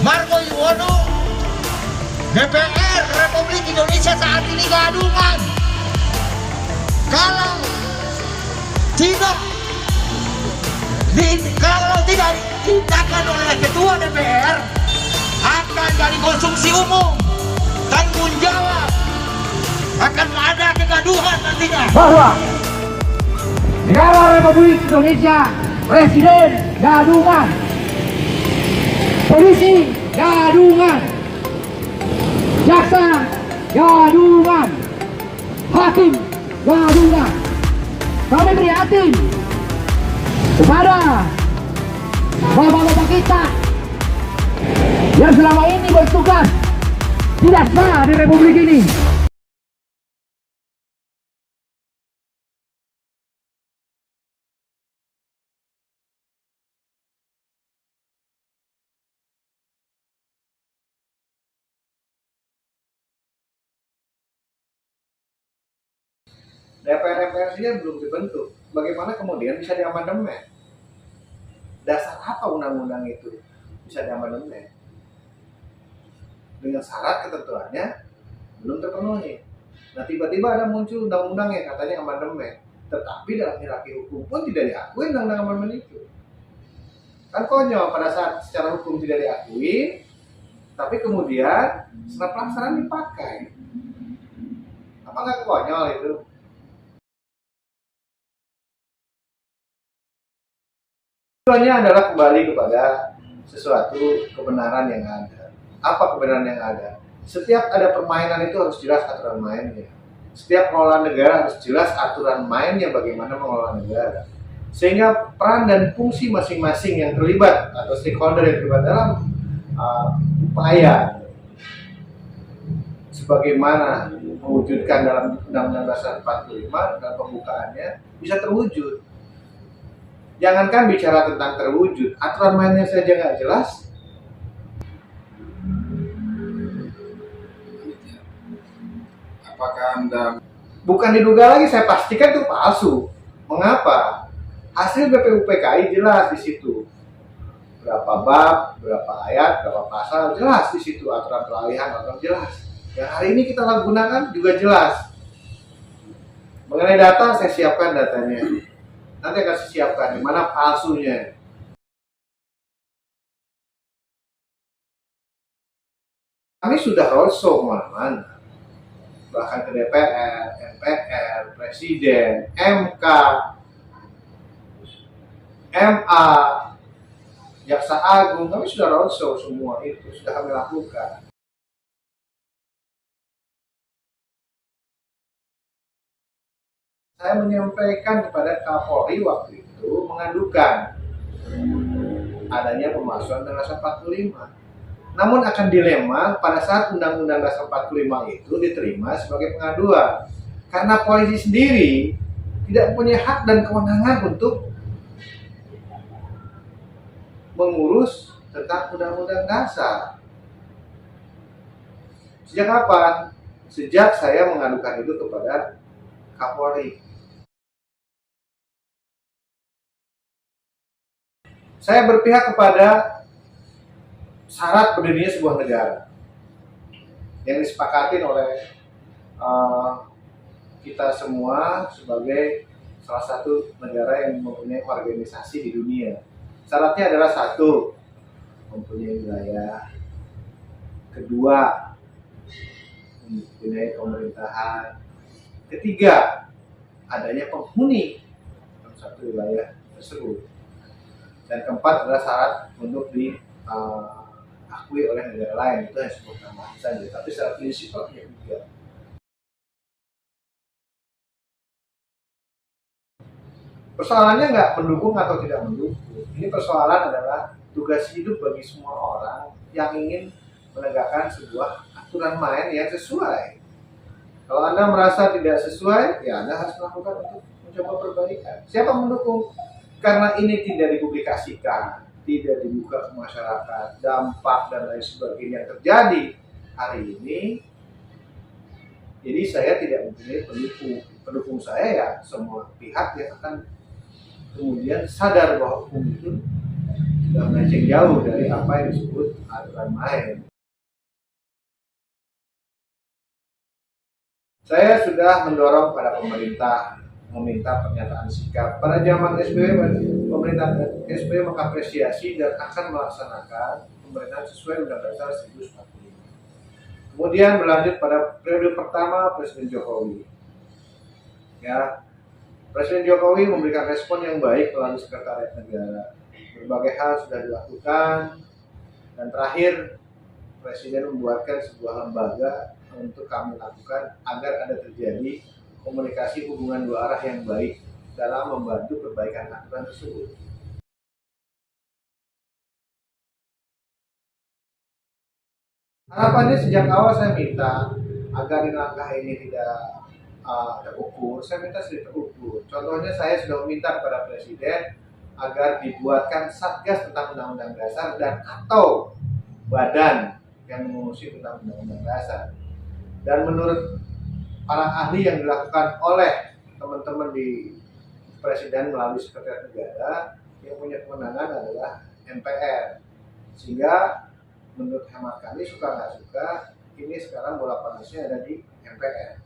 Margo Yuwono, DPR Republik Indonesia saat ini keadungan. Kalau tidak ditindakan oleh ketua DPR, akan jadi konsumsi umum. Tanggung jawab, akan ada kegaduhan nantinya. Bahwa negara Republik Indonesia, presiden gadungan, polisi gadungan, jaksa gadungan, hakim gadungan. Kami prihatin kepada bapak-bapak kita yang selama ini bertugas tidak sah di Republik ini. DPR saja belum dibentuk, bagaimana kemudian bisa diamandemen? Dasar apa undang-undang itu bisa diamandemen? Dengan syarat ketentuannya belum terpenuhi. Nah, tiba-tiba ada muncul undang-undang yang katanya amandemen, tetapi dalam hierarki hukum pun tidak diakui undang-undang amandemen itu. Kan konyol pada saat secara hukum tidak diakui, tapi kemudian setelah pelaksanaan dipakai. Apa nggak konyol itu? Tujuannya adalah kembali kepada sesuatu kebenaran yang ada. Apa kebenaran yang ada? Setiap ada permainan itu harus jelas aturan mainnya. Setiap pengelolaan negara harus jelas aturan mainnya bagaimana mengelola negara. Sehingga peran dan fungsi masing-masing yang terlibat atau stakeholder yang terlibat dalam upaya sebagaimana mewujudkan dalam Undang-Undang Dasar 45 dan pembukaannya bisa terwujud. Jangankan bicara tentang terwujud, aturan mainnya saja nggak jelas. Apakah Anda Bukan diduga lagi, saya pastikan itu palsu. Mengapa? Hasil BPUPKI jelas di situ. Berapa bab, berapa ayat, berapa pasal, jelas di situ aturan peralihan, aturan jelas. Yang hari ini kita gunakan juga jelas. Mengenai data, saya siapkan datanya. Nanti akan saya siapkan di mana palsunya. Kami sudah roadshow kemana-mana, bahkan ke DPR, MPR, Presiden, MK, MA, Jaksa Agung, kami sudah roadshow semua itu, sudah kami lakukan. Saya menyampaikan kepada Kapolri waktu itu mengadukan adanya pemalsuan Undang-Undang Dasar 45. Namun akan dilema pada saat Undang-Undang Dasar 45 itu diterima sebagai pengaduan. Karena polisi sendiri tidak punya hak dan kewenangan untuk mengurus tentang Undang-Undang Dasar. Sejak kapan? Sejak saya mengadukan itu kepada Kapolri. Saya berpihak kepada syarat berdirinya sebuah negara yang disepakati oleh kita semua sebagai salah satu negara yang mempunyai organisasi di dunia. Syaratnya adalah satu, mempunyai wilayah. Kedua, mempunyai pemerintahan. Ketiga, adanya penghuni dalam satu wilayah tersebut. Dan keempat adalah syarat untuk diakui oleh negara lain. Itu yang sebut nama saja. Tapi secara prinsipal yang juga. Persoalannya nggak mendukung atau tidak mendukung. Ini persoalan adalah tugas hidup bagi semua orang yang ingin menegakkan sebuah aturan main yang sesuai. Kalau Anda merasa tidak sesuai, ya Anda harus melakukan untuk mencoba perbaikan. Siapa mendukung? Karena ini tidak dipublikasikan, tidak dibuka ke masyarakat, dampak dan lain sebagainya yang terjadi hari ini. Jadi saya tidak mempunyai pendukung. Pendukung saya ya semua pihak yang akan kemudian sadar bahwa hukum itu sudah melenceng jauh dari apa yang disebut aturan main. Saya sudah mendorong pada pemerintah meminta pernyataan sikap. Pada zaman SBY, pemerintah SBY mengapresiasi dan akan melaksanakan pemerintahan sesuai Undang-Undang Dasar 1945. Kemudian berlanjut pada periode pertama Presiden Jokowi. Ya, Presiden Jokowi memberikan respon yang baik melalui Sekretariat Negara. Berbagai hal sudah dilakukan, dan terakhir Presiden membuatkan sebuah lembaga untuk kami lakukan agar ada terjadi komunikasi hubungan dua arah yang baik dalam membantu perbaikan aturan tersebut. Harapannya sejak awal saya minta agar langkah ini tidak terukur, saya minta sudah terukur. Contohnya saya sudah meminta kepada Presiden agar dibuatkan satgas tentang Undang-Undang Dasar dan atau badan yang mengurusi tentang Undang-Undang Dasar. Dan menurut para ahli yang dilakukan oleh teman-teman di Presiden melalui Sekretariat Negara, yang punya kewenangan adalah MPR. Sehingga menurut hemat kami, suka nggak suka, ini sekarang bola panasnya ada di MPR.